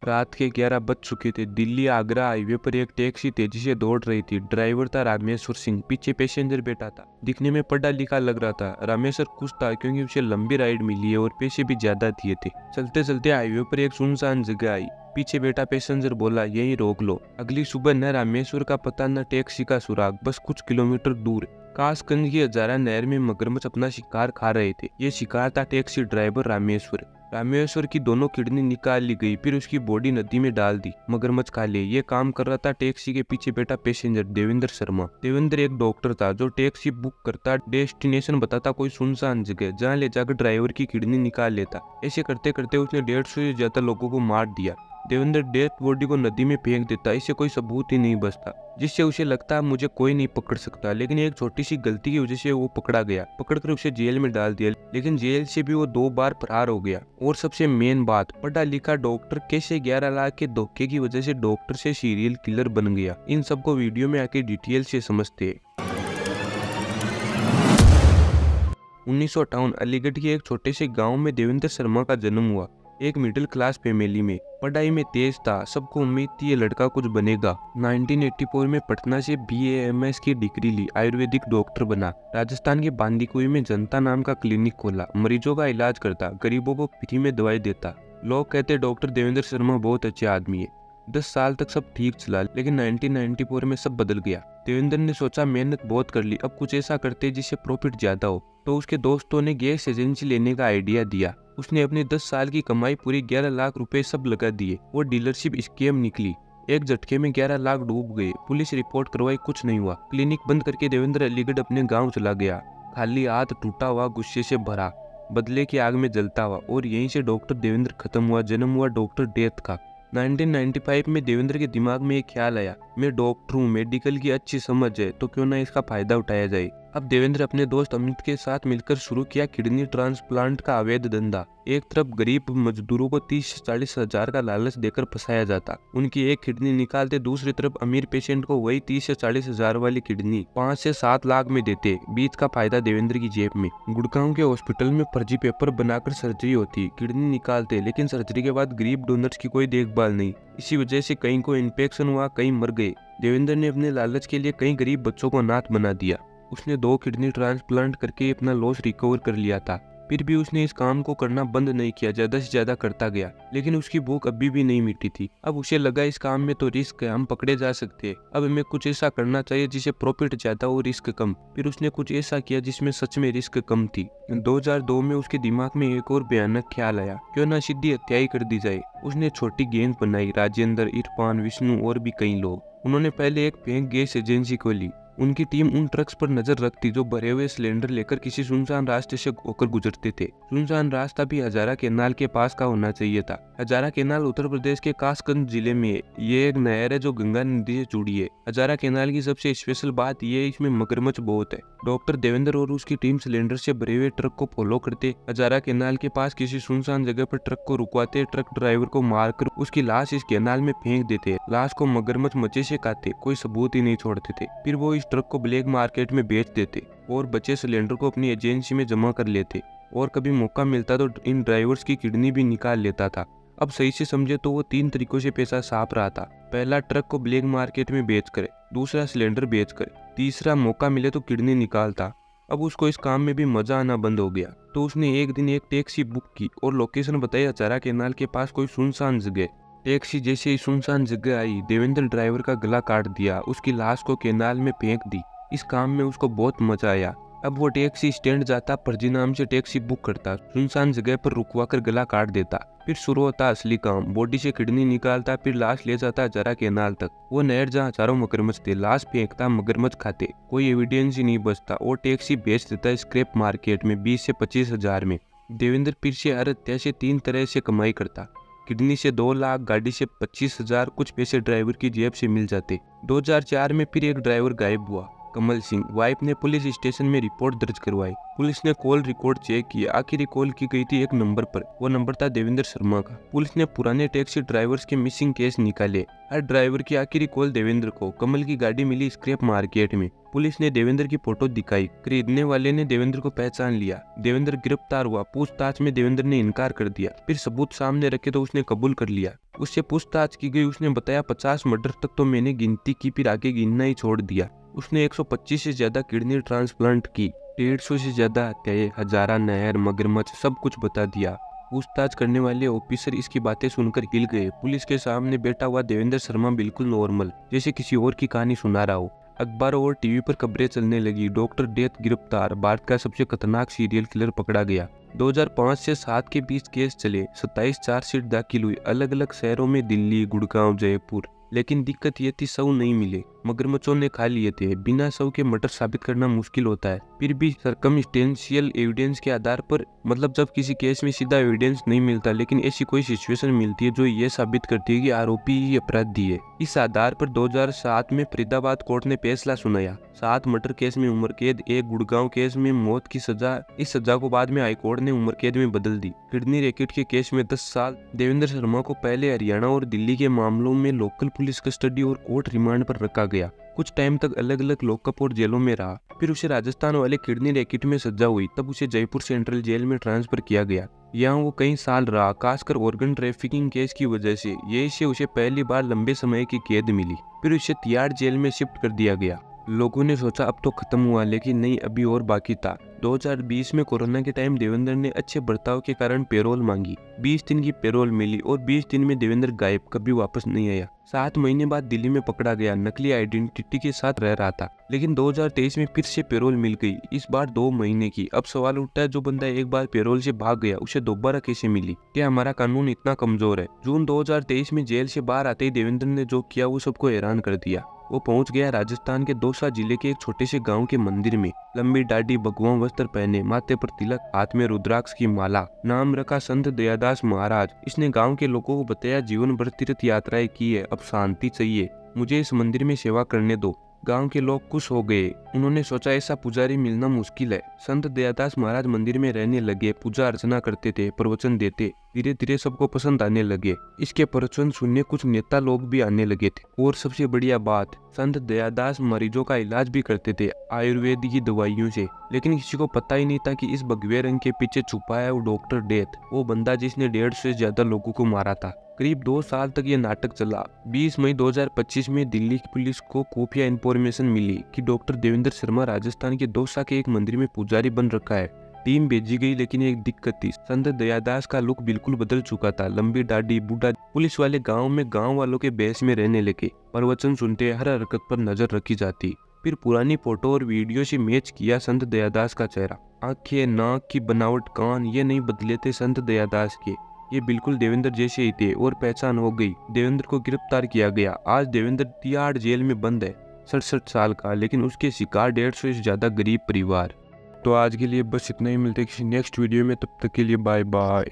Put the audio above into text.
रात के 11 बज चुके थे। दिल्ली आगरा हाईवे पर एक टैक्सी तेजी से दौड़ रही थी। ड्राइवर था रामेश्वर सिंह, पीछे पैसेंजर बैठा था। दिखने में पढ़ा लिखा लग रहा था। रामेश्वर खुश था क्योंकि उसे लंबी राइड मिली है और पैसे भी ज्यादा दिए थे। चलते चलते हाईवे पर एक सुनसान जगह आई। पीछे बैठा पैसेंजर बोला, यहीं रोक लो। अगली सुबह न रामेश्वर का पता न टैक्सी का सुराग, बस कुछ किलोमीटर दूर कासगंज की हजारा नहर में मगरमच्छ अपना शिकार खा रहे थे। ये शिकार था टैक्सी ड्राइवर रामेश्वर। रामेश्वर की दोनों किडनी निकाल ली गई, फिर उसकी बॉडी नदी में डाल दी, मगरमच्छ खा लिए। ये काम कर रहा था टैक्सी के पीछे बैठा पैसेंजर देवेंद्र शर्मा। देवेंद्र एक डॉक्टर था जो टैक्सी बुक करता, डेस्टिनेशन बताता कोई सुनसान जगह, जहाँ ले जाकर ड्राइवर की किडनी निकाल लेता। ऐसे करते करते उसने 150 से ज्यादा लोगों को मार दिया। देवेंद्र डेथ बॉडी को नदी में फेंक देता, इससे कोई सबूत ही नहीं बचता, जिससे उसे लगता मुझे कोई नहीं पकड़ सकता। लेकिन एक छोटी सी गलती की वजह से वो पकड़ा गया। पकड़कर उसे जेल में डाल दिया, लेकिन जेल से भी वो 2 बार फरार हो गया। और सबसे मेन बात, पढ़ा लिखा डॉक्टर कैसे 11 लाख के धोखे की वजह से डॉक्टर से सीरियल किलर बन गया। इन सबको वीडियो में आके डिटेल से समझते हैं। 1958 अलीगढ़ के एक छोटे से गांव में देवेंद्र शर्मा का जन्म हुआ। एक मिडिल क्लास फैमिली में। पढ़ाई में तेज था, सबको उम्मीद थी ये लड़का कुछ बनेगा। 1984 में पटना से BAMS की डिग्री ली, आयुर्वेदिक डॉक्टर बना। राजस्थान के बांदीकुई में जनता नाम का क्लिनिक खोला, मरीजों का इलाज करता, गरीबों को फ्री में दवाई देता। लोग कहते डॉक्टर देवेंद्र शर्मा बहुत अच्छे आदमी है। 10 साल तक सब ठीक चला, लेकिन 1994 में सब बदल गया। देवेंद्र ने सोचा मेहनत बहुत कर ली, अब कुछ ऐसा करते जिससे प्रॉफिट ज्यादा हो। तो उसके दोस्तों ने गैस एजेंसी लेने का आइडिया दिया। उसने अपनी 10 साल की कमाई पूरी 11 लाख रुपए सब लगा दिए। वो डीलरशिप स्कीम निकली। एक झटके में 11 लाख डूब गए। पुलिस रिपोर्ट करवाई, कुछ नहीं हुआ। क्लिनिक बंद करके देवेंद्र अलीगढ़ अपने गांव चला गया, खाली हाथ, टूटा हुआ, गुस्से से भरा, बदले की आग में जलता हुआ। और यहीं से डॉक्टर देवेंद्र खत्म हुआ, जन्म हुआ डॉक्टर डेथ का। 1995 में देवेंद्र के दिमाग में एक ख्याल आया, मैं डॉक्टर हूँ, मेडिकल की अच्छी समझ है, तो क्यों ना इसका फायदा उठाया जाए। अब देवेंद्र अपने दोस्त अमित के साथ मिलकर शुरू किया किडनी ट्रांसप्लांट का अवैध धंधा। एक तरफ गरीब मजदूरों को 30 से 40 हजार का लालच देकर फंसाया जाता, उनकी एक किडनी निकालते। दूसरी तरफ अमीर पेशेंट को वही 30 से 40 हजार वाली किडनी 5 से 7 लाख में देते। बीच का फायदा देवेंद्र की जेब में। गुड़गांव के हॉस्पिटल में फर्जी पेपर बनाकर सर्जरी होती, किडनी निकालते, लेकिन सर्जरी के बाद गरीब डोनर्स की कोई देखभाल नहीं। इसी वजह से कई को इन्फेक्शन हुआ, कई मर गए। देवेंद्र ने अपने लालच के लिए कई गरीब बच्चों को अनाथ बना दिया। उसने 2 किडनी ट्रांसप्लांट करके अपना लॉस रिकवर कर लिया था। फिर भी उसने इस काम को करना बंद नहीं किया, ज्यादा से ज्यादा करता गया। लेकिन उसकी भूख अभी भी नहीं मिटी थी। अब उसे लगा इस काम में तो रिस्क है, हम पकड़े जा सकते हैं। अब हमें कुछ ऐसा करना चाहिए जिसे प्रॉफिट ज्यादा और रिस्क कम। फिर उसने कुछ ऐसा किया जिसमें सच में रिस्क कम थी। 2002 में उसके दिमाग में एक और भयानक ख्याल आया, क्यों ना सीधी हत्या ही कर दी जाए। उसने छोटी गैंग बनाई, राजेंद्र, इरफान, विष्णु और भी कई लोग। उन्होंने पहले एक फेक गैस एजेंसी खोली। उनकी टीम उन ट्रक्स पर नजर रखती जो भरे हुए सिलेंडर लेकर किसी सुनसान रास्ते से होकर गुजरते थे। सुनसान रास्ता भी हजारा केनाल के पास का होना चाहिए था। हजारा केनाल उत्तर प्रदेश के कासगंज जिले में है। ये एक नहर है जो गंगा नदी से जुड़ी है। हजारा केनाल की सबसे स्पेशल बात यह है, इसमें मगरमच्छ बहुत है। डॉक्टर देवेंद्र और उसकी टीम सिलेंडर से भरे हुए ट्रक को फॉलो करते, हजारा केनाल के पास किसी सुनसान जगह पर ट्रक को रुकवाते, ट्रक ड्राइवर को मारकर उसकी लाश इस केनाल में फेंक देते। लाश को मगरमच्छ मजे से खाते, कोई सबूत ही नहीं छोड़ते थे। फिर वो इस ट्रक को ब्लैक मार्केट में बेच देते और बचे सिलेंडर को अपनी एजेंसी में जमा कर लेते। और कभी मौका मिलता तो इन ड्राइवर्स की किडनी भी निकाल लेता था। अब सही से समझे तो वो 3 तरीकों से पैसा साफ रहा था। पहला, ट्रक को ब्लैक मार्केट में बेचकर। दूसरा, सिलेंडर बेचकर। तीसरा, मौका मिले तो किडनी निकालता। अब उसको इस काम में भी मजा आना बंद हो गया, तो उसने एक दिन एक टैक्सी बुक की और लोकेशन बताई हजारा केनाल के पास कोई सुनसान जगह। टैक्सी जैसे ही सुनसान जगह आई, देवेंद्र ड्राइवर का गला काट दिया, उसकी लाश को केनाल में फेंक दी। इस काम में उसको बहुत मजा आया। अब वो टैक्सी स्टैंड जाता, फर्जी नाम से टैक्सी बुक करता, सुनसान जगह पर रुकवा कर गला काट देता। फिर शुरू होता असली काम, बॉडी से किडनी निकालता, फिर लाश ले जाता हजारा केनाल तक, वो नहर जहाँ हजारों मगरमच्छ थे। लाश फेंकता, मगरमच्छ खाते, कोई एविडेंस ही नहीं बचता। और टैक्सी बेच देता स्क्रैप मार्केट में 20 से 25 हजार में। देवेंद्र फिर से हर हत्या से 3 तरह से कमाई करता। किडनी से 2 लाख, गाड़ी से 25 हजार, कुछ पैसे ड्राइवर की जेब से मिल जाते। 2004 में फिर एक ड्राइवर गायब हुआ। कमल सिंह। वाइफ ने पुलिस स्टेशन में रिपोर्ट दर्ज करवाई। पुलिस ने कॉल रिकॉर्ड चेक किया। आखिरी कॉल की गई थी एक नंबर पर। वो नंबर था देवेंद्र शर्मा का। पुलिस ने पुराने टैक्सी ड्राइवर्स के मिसिंग केस निकाले। हर ड्राइवर की आखिरी कॉल देवेंद्र को। कमल की गाड़ी मिली स्क्रैप मार्केट में। पुलिस ने देवेंद्र की फोटो दिखाई। खरीदने वाले ने देवेंद्र को पहचान लिया। देवेंद्र गिरफ्तार हुआ। पूछताछ में देवेंद्र ने इनकार कर दिया। फिर सबूत सामने रखे तो उसने कबूल कर लिया। उससे पूछताछ की गई। उसने बताया 50 मर्डर तक तो मैंने गिनती की, फिर आगे गिनना ही छोड़ दिया। उसने 125 से ज्यादा किडनी ट्रांसप्लांट की, 150 से ज्यादा हत्याएं, हजारा नहर, मगरमच्छ, सब कुछ बता दिया। पूछताछ करने वाले ऑफिसर इसकी बातें सुनकर हिल गए। पुलिस के सामने बैठा हुआ देवेंद्र शर्मा बिल्कुल नॉर्मल, जैसे किसी और की कहानी सुना रहा हो। अखबारों और टीवी पर खबरें चलने लगी। डॉक्टर डेथ गिरफ्तार, भारत का सबसे खतरनाक सीरियल किलर पकड़ा गया। 2005 से 7 के बीच केस चले। 27 चार्जशीट दाखिल हुई अलग अलग शहरों में, दिल्ली, गुड़गांव, जयपुर। लेकिन दिक्कत ये थी, शव नहीं मिले। मगरमच्छों ने खा लिए थे। बिना शव के मर्डर साबित करना मुश्किल होता है। फिर भी सर्कमस्टेंशियल एविडेंस के आधार पर, मतलब जब किसी केस में सीधा एविडेंस नहीं मिलता लेकिन ऐसी कोई सिचुएशन मिलती है जो ये साबित करती है कि आरोपी ही अपराधी है, इस आधार पर 2007 में फरीदाबाद कोर्ट ने फैसला सुनाया। 7 मर्डर केस में उम्र कैद, 1 गुड़गांव केस में मौत की सजा। इस सजा को बाद में हाईकोर्ट ने उम्र कैद में बदल दी। किडनी रैकेट के केस में 10 साल। देवेंद्र शर्मा को पहले हरियाणा और दिल्ली के मामलों में लोकल पुलिस कस्टडी और कोर्ट रिमांड पर रखा गया। कुछ टाइम तक अलग अलग लॉकअप और जेलों में रहा। फिर उसे राजस्थान वाले किडनी रैकेट में सजा हुई, तब उसे जयपुर सेंट्रल जेल में ट्रांसफर किया गया। यहाँ वो कई साल रहा, खासकर ऑर्गन ट्रैफिकिंग केस की वजह से। यही से उसे पहली बार लंबे समय की कैद मिली। फिर उसे तिहाड़ जेल में शिफ्ट कर दिया गया। लोगों ने सोचा अब तो खत्म हुआ, लेकिन नहीं, अभी और बाकी था। 2020 में कोरोना के टाइम देवेंद्र ने अच्छे बर्ताव के कारण पैरोल मांगी। 20 दिन की पैरोल मिली और 20 दिन में देवेंद्र गायब, कभी वापस नहीं आया। 7 महीने बाद दिल्ली में पकड़ा गया। नकली आइडेंटिटी के साथ रह रहा था, लेकिन 2023 में फिर से पैरोल मिल गई, इस बार 2 महीने की। अब सवाल उठता है, जो बंदा एक बार पैरोल से भाग गया उसे दोबारा कैसे मिली? क्या हमारा कानून इतना कमजोर है? जून 2023 में जेल से बाहर आते ही देवेंद्र ने जो किया वो सबको हैरान कर दिया। वो पहुंच गया राजस्थान के दौसा जिले के एक छोटे से गांव के मंदिर में। लंबी दाढ़ी, भगवा वस्त्र पहने, माथे पर तिलक, हाथ में रुद्राक्ष की माला। नाम रखा संत दयादास महाराज। इसने गांव के लोगों को बताया, जीवन भर तीर्थ यात्राएं की है, अब शांति चाहिए, मुझे इस मंदिर में सेवा करने दो। गांव के लोग खुश हो गए। उन्होंने सोचा ऐसा पुजारी मिलना मुश्किल है। संत दयादास महाराज मंदिर में रहने लगे, पूजा अर्चना करते थे, प्रवचन देते। धीरे धीरे सबको पसंद आने लगे। इसके प्रवचन सुनने कुछ नेता लोग भी आने लगे थे। और सबसे बढ़िया बात, संत दयादास मरीजों का इलाज भी करते थे आयुर्वेद की दवाइयों से। लेकिन किसी को पता ही नहीं था कि इस भगवे रंग के पीछे छुपा है वो डॉक्टर डेथ, वो बंदा जिसने 150 से ज्यादा लोगों को मारा था। करीब 2 साल तक ये नाटक चला। 20 मई 2025 में दिल्ली की पुलिस को खुफिया इंफॉर्मेशन मिली कि डॉक्टर देवेंद्र शर्मा राजस्थान के दौसा के एक मंदिर में पुजारी बन रखा है। टीम भेजी गई, लेकिन एक दिक्कत थी, संत दयादास का लुक बिल्कुल बदल चुका था। लंबी दाढ़ी, बूढ़ा। पुलिस वाले गांव में गांव वालों के बेस में रहने लगे। प्रवचन सुनते, हर हरकत पर नजर रखी जाती। फिर पुरानी फोटो और वीडियो से मैच किया संत दयादास का चेहरा। आंखें, नाक की बनावट, कान, ये नहीं बदले थे संत दयादास के। ये बिल्कुल देवेंद्र जैसे ही थे और पहचान हो गई। देवेंद्र को गिरफ्तार किया गया। आज देवेंद्र तिहाड़ जेल में बंद है, 67 साल का, लेकिन उसके शिकार 150 से ज्यादा गरीब परिवार। तो आज के लिए बस इतना ही। मिलते हैं किसी नेक्स्ट वीडियो में, तब तक के लिए बाय बाय।